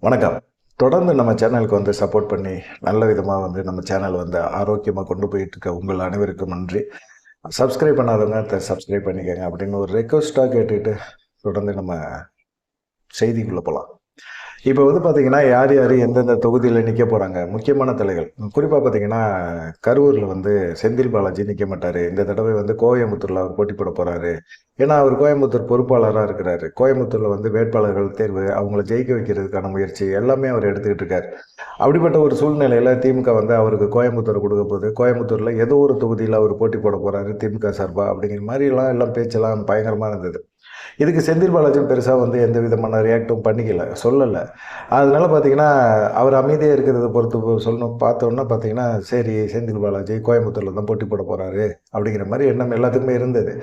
வணக்கம். தொடர்ந்து நம்ம சேனலுக்கு சப்போர்ட் பண்ணி, நல்ல விதமா நம்ம சேனல் ஆரோக்கியமா கொண்டு போயிட்டுருக்க உங்கள் அனைவருக்கும் நன்றி. சப்ஸ்கிரைப் பண்ணாதவங்க சப்ஸ்கிரைப் பண்ணிக்கங்க அப்படின்னு ஒரு ரெக்வெஸ்ட்டா கேட்டுட்டு, தொடர்ந்து நம்ம செய்திக்குள்ள போலாம். இப்போ பார்த்தீங்கன்னா, யார் யார் எந்தெந்த தொகுதியில நிக்க போறாங்க, முக்கியமான தலைகள். குறிப்பா பார்த்தீங்கன்னா, கரூர்ல செந்தில் பாலாஜி நிக்க மாட்டாரு. இந்த தடவை கோயம்புத்தூர்ல அவர் போட்டி போட போறாரு. ஏன்னா, அவர் கோயம்புத்தூர் பொறுப்பாளரா இருக்கிறாரு. கோயம்புத்தூர்ல வேட்பாளர்கள் தேர்வு, அவங்கள ஜெயிக்க வைக்கிறதுக்கான முயற்சி எல்லாமே அவர் எடுத்துக்கிட்டு இருக்காரு. அப்படிப்பட்ட ஒரு சூழ்நிலையில திமுக அவருக்கு கோயம்புத்தூர் கொடுக்க போகுது. கோயம்புத்தூர்ல ஏதோ ஒரு தொகுதியில அவர் போட்டி போட போறாரு திமுக சார்பா அப்படிங்கிற மாரிலாம் எல்லாம் பேச்செல்லாம் பயங்கரமா இருந்தது. இதுக்கு செந்தில் பாலாஜி பெருசா எந்த விதமான ரியாக்டும் பண்ணிக்கல, சொல்லல. அதனால பார்த்தீங்கன்னா, அவர் அமைதியா இருக்கிறத பொறுத்து சொல்லணும் பார்த்தோன்னா பார்த்தீங்கன்னா, சரி செந்தில் பாலாஜி கோயம்புத்தூர்ல தான் போட்டி போட போறாரு அப்படிங்கிற மாரி எண்ணம் எல்லாத்துக்குமே இருந்தது.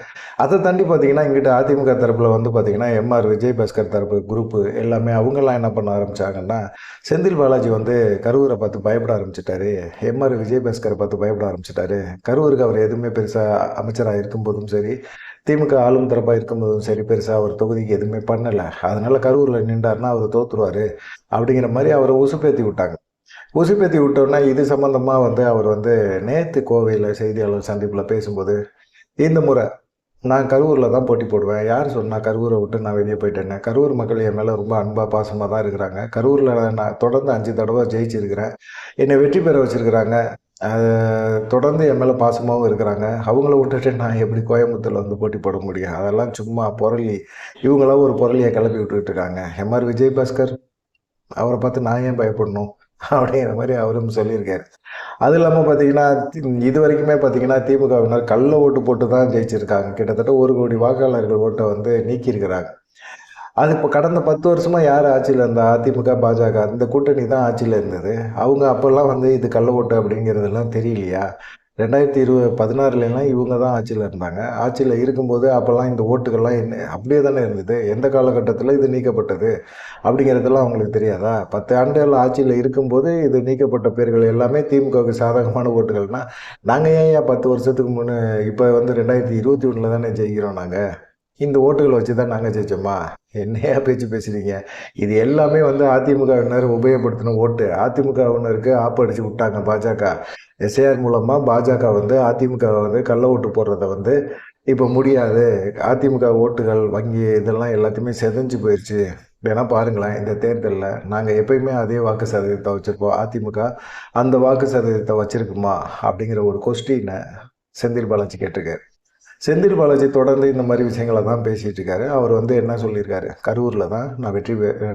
அத தாண்டி பார்த்தீங்கன்னா, இங்கிட்டு அதிமுக தரப்புல பார்த்தீங்கன்னா, எம்.ஆர். விஜயபாஸ்கர் தரப்பு குரூப்பு எல்லாமே அவங்கலாம் என்ன பண்ண ஆரம்பிச்சாங்கன்னா, செந்தில் பாலாஜி கரூர பார்த்து பயப்பட ஆரம்பிச்சுட்டாரு. எம்.ஆர். விஜயபாஸ்கர பார்த்து பயப்பட ஆரம்பிச்சுட்டாரு. கரூருக்கு அவர் எதுவுமே பெருசா அமைச்சரா இருக்கும்போதும் சரி, திமுக ஆளும் தரப்பா இருக்கும்போதும் சரி, பெருசா அவர் தொகுதிக்கு எதுவுமே பண்ணல. அதனால கரூர்ல நின்றாருன்னா அவரு தோத்துருவாரு. அப்படிங்கிற மாரி அவர உசுப்பேத்தி விட்டாங்க. உசுப்பேத்தி விட்டோனே இது சம்பந்தமா அவர் நேத்து கோவையில செய்தியாளர் சந்திப்புல பேசும்போது, இந்த முறை நான் கரூர்ல தான் போட்டி போடுவேன். யார் சொன்னா கரூர விட்டு நான் வெளிய போயிட்டேன்னு? கரூர் மக்கள் என் மேல ரொம்ப அன்பா, பாசமா தான் இருக்கிறாங்க. கரூர்ல நான் தொடர்ந்து 5 தடவ ஜெயிச்சிருக்கிறேன். என்னை வெற்றி பெற வச்சிருக்கிறாங்க. அ தொடர்ந்து என் மேல பாசமாவும் இருக்கிறாங்க. அவங்கள விட்டுட்டு நான் எப்படி கோயம்புத்தூர்ல போட்டி போட முடியும்? அதெல்லாம் சும்மா புரளி. இவங்களாம் ஒரு புரளிய கிளப்பி விட்டுட்டு இருக்காங்க. எம்.ஆர். விஜயபாஸ்கர் அவர பார்த்து நான் ஏன் பயப்படணும்? அப்படிங்கிற மாரி அவரும் சொல்லியிருக்காரு. அது இல்லாம பார்த்தீங்கன்னா, இதுவரைக்குமே பார்த்தீங்கன்னா, திமுகவினர் கள்ள ஓட்டு போட்டு தான் ஜெயிச்சிருக்காங்க. கிட்டத்தட்ட 1,00,00,000 வாக்காளர்கள் ஓட்ட நீக்கியிருக்கிறாங்க. அது இப்ப கடந்த 10 வருஷமா யார் ஆட்சியில இருந்தா? அதிமுக, பாஜக இந்த கூட்டணி தான் ஆட்சியில இருந்தது. அவங்க அப்பல்லாம் இது கள்ள ஓட்டு அப்படிங்கிறதெல்லாம் தெரியலையா? 2016லலாம் இவங்க தான் ஆட்சியில இருந்தாங்க. ஆட்சியில இருக்கும்போது அப்பல்லாம் இந்த ஓட்டுகள்லாம் என்ன அப்படியே தானே இருந்தது. எந்த காலகட்டத்தில இது நீக்கப்பட்டது அப்படிங்கிறதெல்லாம் அவங்களுக்கு தெரியாதா? 10 ஆண்டுகள் ஆட்சியில இருக்கும்போது இது நீக்கப்பட்ட பேர்கள் எல்லாமே திமுகவுக்கு சாதகமான ஓட்டுகள்னா, நாங்க ஏன்யா 10 வருஷத்துக்கு முன்ன இப்ப 2021ல தானே ஜெயிக்கிறோம் நாங்க. இந்த ஓட்டுகள வச்சு தான் நாங்க ஜெயிச்சோமா? என்னய்யா பேச்சு பேசுறீங்க? இது எல்லாமே அதிமுகவினர் உபயோகப்படுத்தின ஓட்டு. அதிமுகவினருக்கு ஆப்பு அடிச்சு விட்டாங்க பாஜக. எஸ்ஐஆர் மூலமா பாஜக அதிமுக கள்ள ஓட்டு போடுறத இப்ப முடியாது. அதிமுக ஓட்டுகள், வங்கி இதெல்லாம் எல்லாத்தையுமே சிதைஞ்சு போயிருச்சு. வேணா பாருங்களேன், இந்த தேர்தல்ல நாங்க எப்பயுமே அதே வாக்கு சதவீதத்த வச்சிருப்போம். அதிமுக அந்த வாக்கு சதவீதத்த வச்சிருக்குமா? அப்படிங்கிற ஒரு கொஸ்டின செந்தில் பாலாஜி கேட்டிருக்காரு. செந்தில் பாலாஜி தொடர்ந்து இந்த மாதிரி விஷயங்கள தான் பேசிட்டு இருக்காரு. அவர் என்ன சொல்லியிருக்காரு, கரூர்ல தான் நான்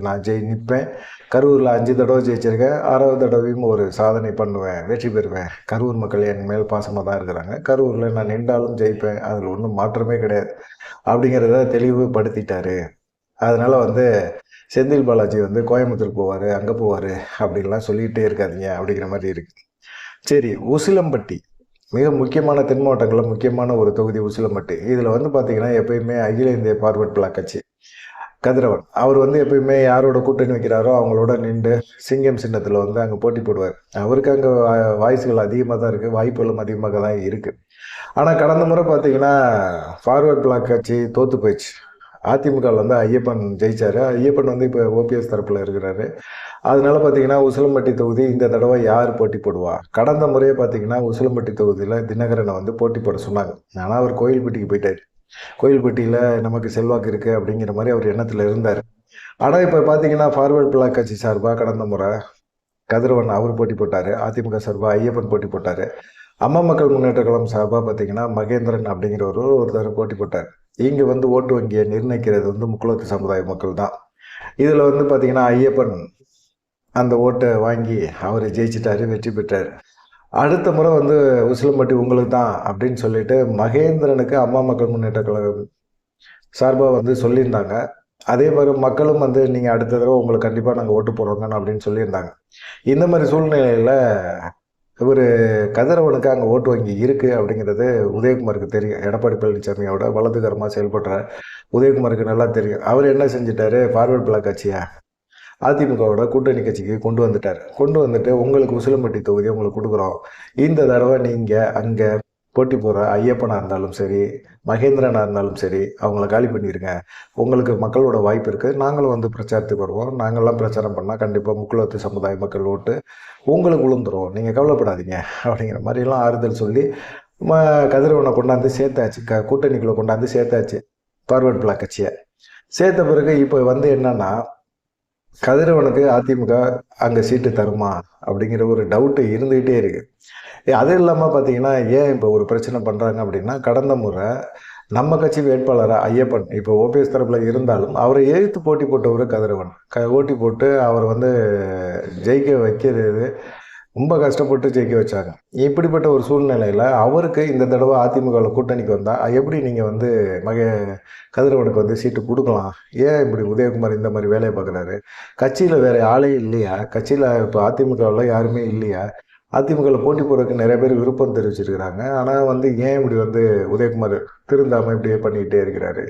நான் நிப்பேன். கரூர்ல 5 தடவ ஜெயிச்சிருக்கேன். 6வது தடவையும் ஒரு சாதனை பண்ணுவேன். வெற்றி பெறுவேன். கரூர் மக்கள் என் மேல் பாசமா தான் இருக்கிறாங்க. கரூர்ல நான் நின்றாலும் ஜெயிப்பேன். அதுல ஒண்ணும் மாற்றமே கிடையாது. அப்படிங்கிறத தெளிவுபடுத்திட்டாரு. அதனால செந்தில் பாலாஜி கோயம்புத்தூர் போவாரு, அங்க போவாரு அப்படின்லாம் சொல்லிட்டே இருக்காதீங்க அப்படிங்கிற மாரி இருக்கு. சரி, உசிலம்பட்டி மிக முக்கியமான தென் மாவட்டங்கள்ல முக்கியமான ஒரு தொகுதி உசிலம்பட்டி. இதுல பார்த்தீங்கன்னா, எப்பயுமே அகில இந்திய பார்வர்ட் பிளாக் கட்சி கதிரவன். அவர் எப்பயுமே யாரோட கூட்டணி வைக்கிறாரோ அவங்களோட நின்று சிங்கம் சின்னத்துல அங்க போட்டி போடுவார். அவருக்கு அங்க வாய்ஸ்கள் அதிகமா தான் இருக்கு. வாய்ப்புகளும் அதிகமாக தான் இருக்கு. ஆனா கடந்த முறை பார்த்தீங்கன்னா, பார்வர்ட் பிளாக் கட்சி தோத்து போயிடுச்சு. அதிமுகவில் ஐயப்பன் ஜெயிச்சாரு. ஐயப்பன் இப்போ ஓபிஎஸ் தரப்புல இருக்கிறாரு. அதனால பார்த்தீங்கன்னா, உசிலம்பட்டி தொகுதி இந்த தடவை யார் போட்டி போடுவா? கடந்த முறையே பார்த்தீங்கன்னா, உசிலம்பட்டி தொகுதியில தினகரனை போட்டி போட சொன்னாங்க. ஆனா அவர் கோயில்பட்டிக்கு போயிட்டாரு. கோயில்பட்டியில நமக்கு செல்வாக்கு இருக்கு அப்படிங்கிற மாரி அவர் எண்ணத்துல இருந்தாரு. ஆனா இப்ப பார்த்தீங்கன்னா, ஃபார்வர்ட் பிளாக் கட்சி சார்பா கடந்த முறை கதிரவன் அவர் போட்டி போட்டாரு. அதிமுக சார்பா ஐயப்பன் போட்டி போட்டாரு. அம்மா மக்கள் முன்னேற்ற கழகம் சார்பா பார்த்தீங்கன்னா, மகேந்திரன் அப்படிங்கிறவரு ஒருத்தர் போட்டி போட்டார். இங்க ஓட்டு வங்கிய நிர்ணயிக்கிறது முக்குளத்து சமுதாய மக்கள் தான். இதுல பார்த்தீங்கன்னா, ஐயப்பன் அந்த ஓட்டை வாங்கி அவர் ஜெயிச்சிட்டாரு, வெற்றி பெற்றார். அடுத்த முறை உசிலம்பட்டி உங்களுக்கு தான் அப்படின்னு சொல்லிட்டு மகேந்திரனுக்கு அம்மா மக்கள் முன்னேற்ற கழகம் சார்பா சொல்லியிருந்தாங்க. அதே மாதிரி மக்களும் நீங்க அடுத்த தடவை உங்களுக்கு கண்டிப்பா நாங்க ஓட்டு போடுறோங்கன்னு அப்படின்னு சொல்லியிருந்தாங்க. இந்த மாதிரி சூழ்நிலையில இவரு கதிரவனுக்கு அங்க ஓட்டு வங்கி இருக்கு அப்படிங்கிறது உதயகுமாருக்கு தெரியும். எடப்பாடி பழனிசாமியோட வலதுகரமா செயல்படுற உதயகுமாருக்கு நல்லா தெரியும். அவர் என்ன செஞ்சிட்டாரு, ஃபார்வர்ட் பிளாக் கட்சியா அதிமுகவோட கூட்டணி கட்சிக்கு கொண்டு வந்துட்டார். கொண்டு வந்துட்டு உங்களுக்கு உசிலம்பட்டி தொகுதியை உங்களுக்கு கொடுக்குறோம். இந்த தடவை நீங்க அங்க போட்டி போடுற ஐயப்பனாக இருந்தாலும் சரி, மகேந்திரனாக இருந்தாலும் சரி, அவங்கள காலி பண்ணிடுங்க. உங்களுக்கு மக்களோட வாய்ப்பு இருக்குது. நாங்களும் வந்து பிரச்சாரத்துக்கு வருவோம். நாங்கள்லாம் பிரச்சாரம் பண்ணால் கண்டிப்பாக முக்குளத்து சமுதாய மக்கள் ஓட்டு உங்களுக்கு விழுந்துரும். நீங்கள் கவலைப்படாதீங்க அப்படிங்கிற மாதிரிலாம் ஆறுதல் சொல்லி ம கதிரவனை கொண்டாந்து சேர்த்தாச்சு. கூட்டணிக்குள்ளே கொண்டாந்து சேர்த்தாச்சு. ஃபார்வர்ட் பிளாக் கட்சியை சேர்த்த பிறகு இப்போ வந்து என்னன்னா, கதிரவனுக்கு அதிமுக அங்கே சீட்டு தருமா அப்படிங்கிற ஒரு டவுட்டு இருந்துகிட்டே இருக்கு. அது இல்லாமல் பார்த்தீங்கன்னா, ஏன் இப்போ ஒரு பிரச்சனை பண்ணுறாங்க அப்படின்னா, கடந்த முறை நம்ம கட்சி வேட்பாளராக ஐயப்பன் இப்போ ஓபிஎஸ் தரப்பில் இருந்தாலும் அவரை எதிர்த்து போட்டி போட்டவர் கதிரவன். ஓட்டி போட்டு அவர் வந்து ஜெயிக்க வைக்கிறது ரொம்ப கஷ்டப்பட்டு ஜெயிக்க வச்சாங்க. இப்படிப்பட்ட ஒரு சூழ்நிலையில் அவருக்கு இந்த தடவை அதிமுகவில் கூட்டணிக்கு வந்தால் எப்படி நீங்கள் வந்து கதிரவனுக்கு வந்து சீட்டு கொடுக்கலாம்? ஏன் இப்படி உதயகுமார் இந்த மாதிரி வேலையை பார்க்குறாரு? கட்சியில் வேறு ஆளே இல்லையா? கட்சியில் இப்போ அதிமுகவில் யாருமே இல்லையா? அதிமுகவில் போட்டி போடுறதுக்கு நிறைய பேர் விருப்பம் தெரிவிச்சிருக்கிறாங்க. ஆனால் வந்து ஏன் இப்படி வந்து உதயகுமார் திருந்தாமல் இப்படியே பண்ணிக்கிட்டே இருக்கிறாரு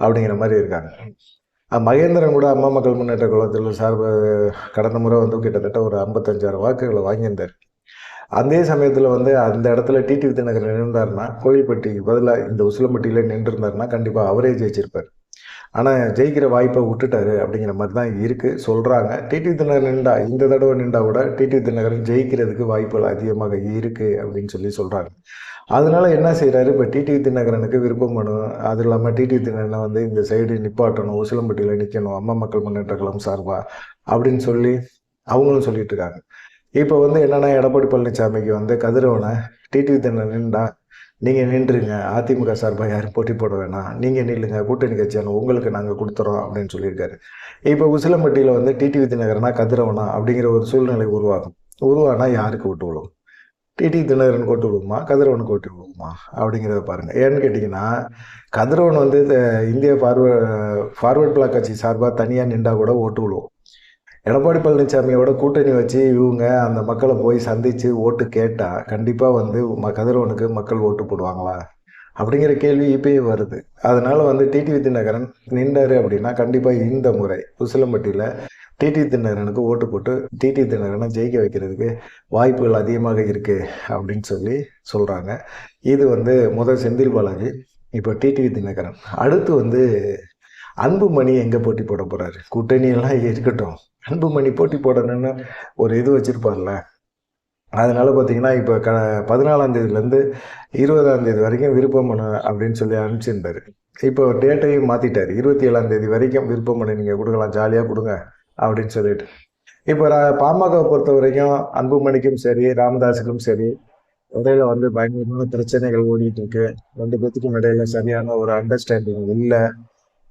அப்படிங்கிற மாதிரி இருக்காங்க. மகேந்திரன் கூட அம்மா மக்கள் முன்னேற்ற கழகத்தில் கடந்த முறை வந்து கிட்டத்தட்ட ஒரு 55,000 வாக்குகளை வாங்கியிருந்தார். அதே சமயத்தில் வந்து அந்த இடத்துல டிடிவி தினகரன் நின்றாருன்னா, கோயில்பட்டிக்கு பதிலாக இந்த உசிலம்பட்டியில் நின்றுருந்தாருன்னா கண்டிப்பாக அவரே ஜெயிச்சிருப்பார். ஆனால் ஜெயிக்கிற வாய்ப்பை விட்டுட்டாரு அப்படிங்கிற மாதிரி தான் இருக்குது சொல்கிறாங்க. டிடிவி தினகரன் இந்த தடவை நின்றா கூட டிடிவி தினகரன் ஜெயிக்கிறதுக்கு வாய்ப்புகள் அதிகமாக இருக்குது அப்படின்னு சொல்கிறாங்க. அதனால என்ன செய்கிறாரு, இப்போ டிடிவி தினகரனுக்கு விருப்பம் வேணும். அது இல்லாமல் டிடிவி தினகரனை வந்து இந்த சைடு நிப்பாட்டணும், உசிலம்பட்டியில் நிற்கணும், அம்மா மக்கள் முன்னேற்ற கழகம் சார்பாக அப்படின்னு சொல்லி அவங்களும் சொல்லிட்டு இருக்காங்க. இப்போ வந்து என்னென்னா, எடப்பாடி பழனிசாமிக்கு வந்து கதிரவனை டிடிவி தினகரன் நின்றா நீங்கள் நின்றுங்க, அதிமுக சார்பாக யாரும் போட்டி போட வேணாம், நீங்கள் நில்லுங்க, கூட்டணி கட்சியான உங்களுக்கு நாங்கள் கொடுத்துறோம் அப்படின்னு சொல்லியிருக்காரு. இப்போ உசிலம்பட்டியில் வந்து டிடிவி தினகரனா கதிரவனா அப்படிங்கிற ஒரு சூழ்நிலை உருவானா யாருக்கு ஓட்டு விழும்? டிடிவி தினகரன் ஓட்டு விழுவுமா, கதிரவனுக்கு ஓட்டு விழுவுமா அப்படிங்கிறத பாருங்கள். ஏன்னு கேட்டிங்கன்னா, கதிரவன் வந்து இந்திய ஃபார்வர்ட் பிளாக் கட்சி சார்பாக தனியாக நின்றா கூட ஓட்டு விழுவும். எடப்பாடி பழனிசாமியோட கூட்டணி வச்சு இவங்க அந்த மக்களை போய் சந்தித்து ஓட்டு கேட்டால் கண்டிப்பாக வந்து கதிரவனுக்கு மக்கள் ஓட்டு போடுவாங்களா அப்படிங்கிற கேள்வி இப்பயே வருது. அதனால் வந்து டிடிவி தினகரன் நின்றாரு அப்படின்னா கண்டிப்பாக இந்த முறை உசிலம்பட்டியில் டிடிவி தினகரனுக்கு ஓட்டு போட்டு டிடிவி தினகரனை ஜெயிக்க வைக்கிறதுக்கு வாய்ப்புகள் அதிகமாக இருக்குது அப்படின்னு சொல்கிறாங்க. இது வந்து முதல் செந்தில் பாலாஜி, இப்போ டிடிவி தினகரன். அடுத்து வந்து அன்புமணி எங்கே போட்டி போட போகிறாரு? கூட்டணியெல்லாம் இருக்கட்டும், அன்புமணி போட்டி போடணும்னு ஒரு இது வச்சுருப்பார்ல. அதனால் பார்த்தீங்கன்னா இப்போ 14ஆம் தேதியிலேருந்து 20ஆம் தேதி வரைக்கும் விருப்ப மனு அப்படின்னு சொல்லி அனுப்பிச்சிருந்தார். இப்போ டேட்டையும் மாற்றிட்டார். 27ஆம் தேதி வரைக்கும் விருப்ப மனு நீங்கள் கொடுக்கலாம், ஜாலியாக கொடுங்க அப்படின்னு சொல்லிட்டு. இப்போ பாமகவை பொறுத்த வரைக்கும் அன்புமணிக்கும் சரி, ராமதாஸுக்கும் சரி இடையில வந்து பயங்கரமான பிரச்சனைகள் ஓடிட்டு இருக்கு. 2 பேத்துக்கும் இடையில சரியான ஒரு அண்டர்ஸ்டாண்டிங் இல்லை.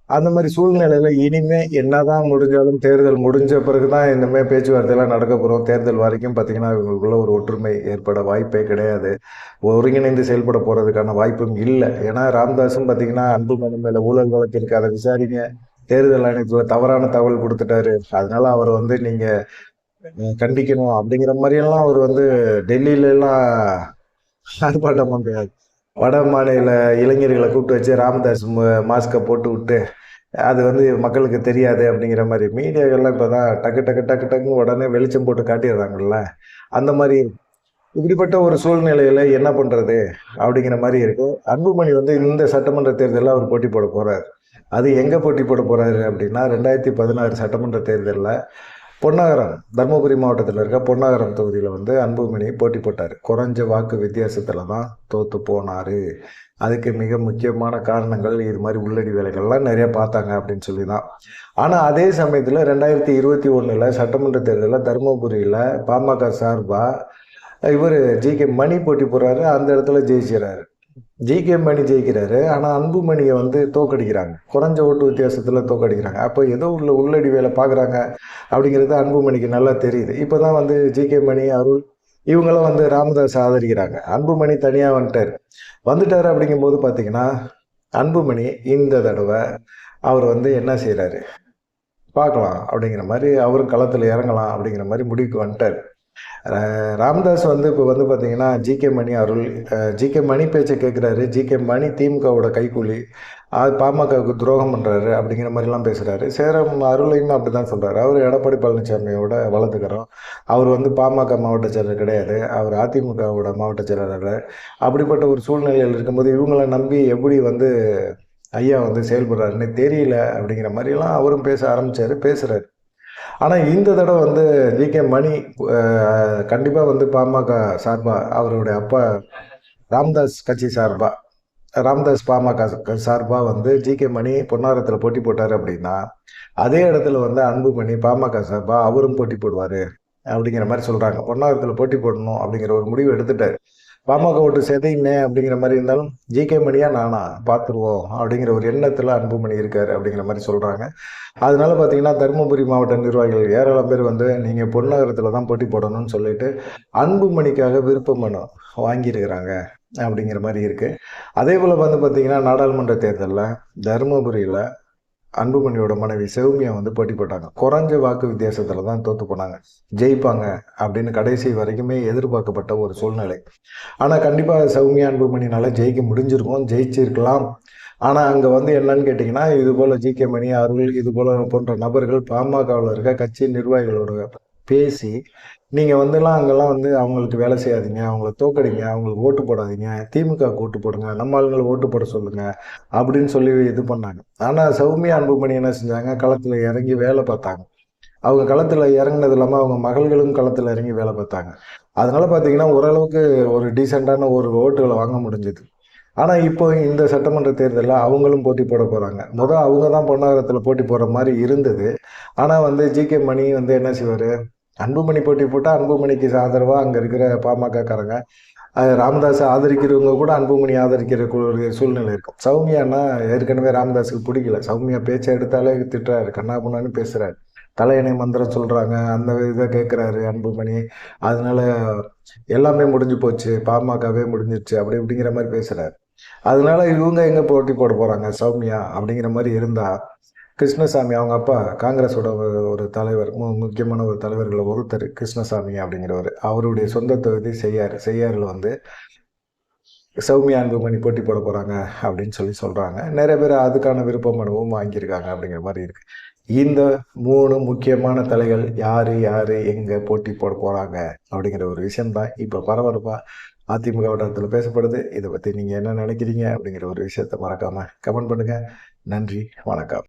அந்த மாதிரி சூழ்நிலையில் இனிமே என்னதான் முடிஞ்சாலும் தேர்தல் முடிஞ்ச பிறகு தான் இந்தமாதிரி பேச்சுவார்த்தையெல்லாம் நடக்க போகிறோம். தேர்தல் வரைக்கும் பார்த்திங்கன்னா இவங்களுக்குள்ள ஒரு ஒற்றுமை ஏற்பட வாய்ப்பே கிடையாது. ஒருங்கிணைந்து செயல்பட போகிறதுக்கான வாய்ப்பும் இல்லை. ஏன்னா ராமதாஸும் பார்த்திங்கன்னா அன்புமணி மேலே ஊழல் வழக்கு இருக்குது, அதை விசாரிங்க, தேர்தல் ஆணையத்தில் தவறான தகவல் கொடுத்துட்டாரு, அதனால அவர் வந்து நீங்கள் கண்டிக்கணும் அப்படிங்கிற மாதிரியெல்லாம் அவர் வந்து டெல்லியிலலாம் ஆர்ப்பாட்டம் பண்ணுறாரு. வட மாநில இளைஞர்களை கூப்பிட்டு வச்சு ராமதாஸ் மாஸ்கை போட்டு விட்டு அது வந்து மக்களுக்கு தெரியாது அப்படிங்கிற மாதிரி மீடியாக்கள்லாம் இப்போ தான் டக்கு டக்கு டக்கு டக்குன்னு உடனே வெளிச்சம் போட்டு காட்டிடுறாங்கல்ல. அந்த மாதிரி இப்படிப்பட்ட ஒரு சூழ்நிலையில் என்ன பண்ணுறது அப்படிங்கிற மாதிரி இருக்குது. அன்புமணி வந்து இந்த சட்டமன்ற தேர்தலில் அவர் போட்டி போட போகிறார். அது எங்கே போட்டி போட போகிறாரு அப்படின்னா 2016 சட்டமன்ற தேர்தலில் பொன்னாகரம், தருமபுரி மாவட்டத்தில் இருக்க பொன்னாகரம் தொகுதியில் வந்து அன்புமணி போட்டி போட்டார். குறைஞ்ச வாக்கு வித்தியாசத்தில் தான் தோற்று போனார். அதுக்கு மிக முக்கியமான காரணங்கள் இது மாதிரி உள்ளடி வேலைகள்லாம் நிறையா பார்த்தாங்க அப்படின்னு சொல்லி தான். ஆனால் அதே சமயத்தில் 2021 சட்டமன்ற தேர்தலில் தருமபுரியில் பாமக சார்பாக இவர் ஜி.கே. மணி போட்டி போடுறாரு. அந்த இடத்துல ஜெயிச்சிடறாரு. ஜி.கே. மணி ஜெயிக்கிறாரு. ஆனால் அன்புமணியை வந்து தோக்கடிக்கிறாங்க. குறைஞ்ச ஓட்டு வித்தியாசத்தில் தோக்கடிக்கிறாங்க. அப்போ ஏதோ உள்ளடி வேலை பார்க்குறாங்க அப்படிங்கிறது அன்புமணிக்கு நல்லா தெரியுது. இப்போ தான் வந்து ஜி.கே. மணி, அருள் இவங்களாம் வந்து ராமதாஸ் ஆதரிக்கிறாங்க. அன்புமணி தனியாக வந்துட்டார் அப்படிங்கும்போது பார்த்தீங்கன்னா அன்புமணி இந்த தடவை அவர் வந்து என்ன செய்கிறாரு பார்க்கலாம் அப்படிங்கிற மாதிரி, அவரும் களத்தில் இறங்கலாம் அப்படிங்கிற மாதிரி முடிவுக்கு வந்துட்டார். ராமதாஸ் வந்து இப்போ வந்து பார்த்தீங்கன்னா ஜிகே மணி அருள், ஜிகே மணி பேச்சை கேட்குறாரு. ஜிகே மணி திமுகவோட கைக்கூலி, அது பாமகவுக்கு துரோகம் பண்ணுறாரு அப்படிங்கிற மாதிரிலாம் பேசுகிறாரு. சேரம் அருளையும் அப்படி தான் சொல்கிறாரு. அவர் எடப்பாடி பழனிசாமியோட வலதுக்கரம். அவர் வந்து பாமக மாவட்ட செயலர் கிடையாது, அவர் அதிமுகவோட மாவட்ட செயலாளர். அப்படிப்பட்ட ஒரு சூழ்நிலையில் இருக்கும்போது இவங்களை நம்பி எப்படி வந்து ஐயா வந்து செயல்படுறாருன்னு தெரியல அப்படிங்கிற மாதிரிலாம் அவரும் பேச ஆரம்பித்தார், பேசுகிறாரு. ஆனால் இந்த தடவை வந்து ஜிகே மணி கண்டிப்பாக வந்து பாமக சார்பாக அவருடைய அப்பா ராமதாஸ் கட்சி சார்பாக, ராமதாஸ் பாமக சார்பாக வந்து ஜிகே மணி பொன்னாரத்தில் போட்டி போட்டார் அப்படின்னா, அதே இடத்துல வந்து அன்புமணி பாமக சார்பாக அவரும் போட்டி போடுவார் அப்படிங்கிற மாதிரி சொல்கிறாங்க. பொன்னாரத்தில் போட்டி போடணும் அப்படிங்கிற ஒரு முடிவு எடுத்துட்டார். பாமக ஓட்டு செதையுமே அப்படிங்கிற மாதிரி இருந்தாலும் ஜிகே மணியா நானா பார்த்துருவோம் அப்படிங்கிற ஒரு எண்ணத்தில் அன்புமணி இருக்கார் அப்படிங்கிற மாதிரி சொல்கிறாங்க. அதனால பார்த்தீங்கன்னா தருமபுரி மாவட்ட நிர்வாகிகள் ஏராளம் பேர் வந்து நீங்கள் பொன்னகரத்தில் தான் போட்டி போடணும்னு சொல்லிட்டு அன்புமணிக்காக விருப்ப மனு வாங்கியிருக்கிறாங்க அப்படிங்கிற மாதிரி இருக்குது. அதே போல் வந்து பார்த்தீங்கன்னா நாடாளுமன்ற தேர்தலில் தருமபுரியில் அன்புமணியோட மனைவி செவுமியா வந்து போட்டி போட்டாங்க. குறைஞ்ச வாக்கு வித்தியாசத்தில் தான் தோற்று போனாங்க. ஜெயிப்பாங்க அப்படின்னு கடைசி வரைக்குமே எதிர்பார்க்கப்பட்ட ஒரு சூழ்நிலை. ஆனால் கண்டிப்பாக சௌமியா அன்புமணினால ஜெயிக்க முடிஞ்சிருக்கும், ஜெயிச்சிருக்கலாம். ஆனால் அங்கே வந்து என்னன்னு கேட்டிங்கன்னா, இது போல் ஜிகே மணி, அருள் இது போல் போன்ற நபர்கள் பாமகவில் இருக்க கட்சி நிர்வாகிகளோட பேசி நீங்கள் வந்துலாம் அங்கெல்லாம் வந்து அவங்களுக்கு வேலை செய்யாதீங்க, அவங்கள தோக்கடிங்க, அவங்களுக்கு ஓட்டு போடாதீங்க, திமுக ஓட்டு போடுங்க, நம்ம ஆளுங்களை ஓட்டு போட சொல்லுங்கள் அப்படின்னு சொல்லி இது பண்ணாங்க. ஆனால் சௌமியா அன்புமணி என்ன செஞ்சாங்க, களத்தில் இறங்கி வேலை பார்த்தாங்க. அவங்க களத்தில் இறங்கினது இல்லாமல் அவங்க மகள்களும் களத்தில் இறங்கி வேலை பார்த்தாங்க. அதனால பார்த்தீங்கன்னா ஓரளவுக்கு ஒரு டீசெண்டான ஒரு ஓட்டுகளை வாங்க முடிஞ்சது. ஆனால் இப்போ இந்த சட்டமன்ற தேர்தலில் அவங்களும் போட்டி போட போகிறாங்க. அவங்க தான் பொன்னாகரத்தில் போட்டி போடுற மாதிரி இருந்தது. ஆனால் வந்து ஜிகே மணி வந்து என்ன செய்வார், அன்புமணி போட்டி போட்டால் அன்புமணிக்கு ஆதரவாக அங்கே இருக்கிற பாமகக்காரங்க, ராமதாஸை ஆதரிக்கிறவங்க கூட அன்புமணி ஆதரிக்கிற ஒரு சூழ்நிலை இருக்கும். சௌமியானா ஏற்கனவே ராமதாஸுக்கு பிடிக்கல. சௌமியா பேச்சை எடுத்தாலே திட்டுறாரு, கண்ணாபுண்ணான்னு பேசுகிறாரு, தலையணை மந்திரம் சொல்கிறாங்க, அந்த இதை கேட்குறாரு அன்புமணி. அதனால எல்லாமே முடிஞ்சு போச்சு, பாமகவே முடிஞ்சிருச்சு அப்படி இப்படிங்கிற மாதிரி பேசுகிறாரு. அதனால இவங்க எங்கே போட்டி போட போகிறாங்க சௌமியா அப்படிங்கிற மாதிரி இருந்தால், கிருஷ்ணசாமி அவங்க அப்பா காங்கிரஸோட ஒரு தலைவர், முக்கியமான ஒரு தலைவர்கள் ஒருத்தர் கிருஷ்ணசாமி அப்படிங்கிறவர், அவருடைய சொந்த தொகுதி செய்யாறில் வந்து சௌமியா அன்புமணி போட்டி போட போகிறாங்க அப்படின்னு சொல்லி சொல்கிறாங்க. நிறைய பேர் அதுக்கான விருப்ப மனுவும் வாங்கியிருக்காங்க அப்படிங்கிற மாதிரி இருக்குது. இந்த 3 முக்கியமான தலைகள் யார் யார் எங்கே போட்டி போட போகிறாங்க அப்படிங்கிற ஒரு விஷயம்தான் இப்போ பரபரப்பாக அதிமுக வட்டாரத்தில் பேசப்படுது. இதை பற்றி நீங்கள் என்ன நினைக்கிறீங்க அப்படிங்கிற ஒரு விஷயத்தை மறக்காமல் கமெண்ட் பண்ணுங்கள். நன்றி, வணக்கம்.